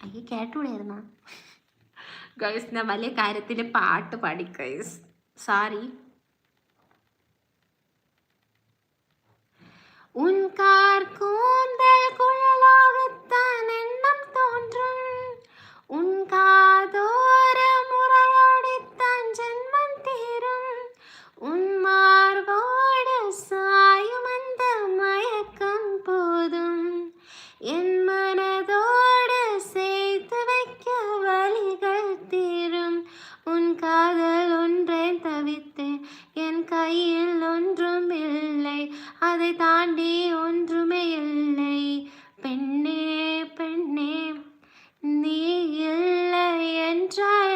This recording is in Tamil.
അയ്യോ കേട്ടൂടായിരുന്നാ ഗൈസ്? ഞാൻ വലിയ കാര്യത്തിൽ പാട്ട് പാടി ഗൈസ്, சாரி. உன் கார் கூந்தல் குழலாகத்தான் எண்ணம் தோன்றும், உன் காதோர முறையாடித்தான் ஜென்மம் தீரும், உன் மார்போடு சாயும் அந்த மயக்கம் போதும், என் மனதோடு சேர்த்து வைக்க வழிகள் தீரும், உன் காதல் ஒன்றை தவித்தேன், என் கையில் ஒன்றும் இல்லை, அதை தாண்டி ஒன்றுமே இல்லை, பெண்ணே பெண்ணே நீ இல்லை என்றால்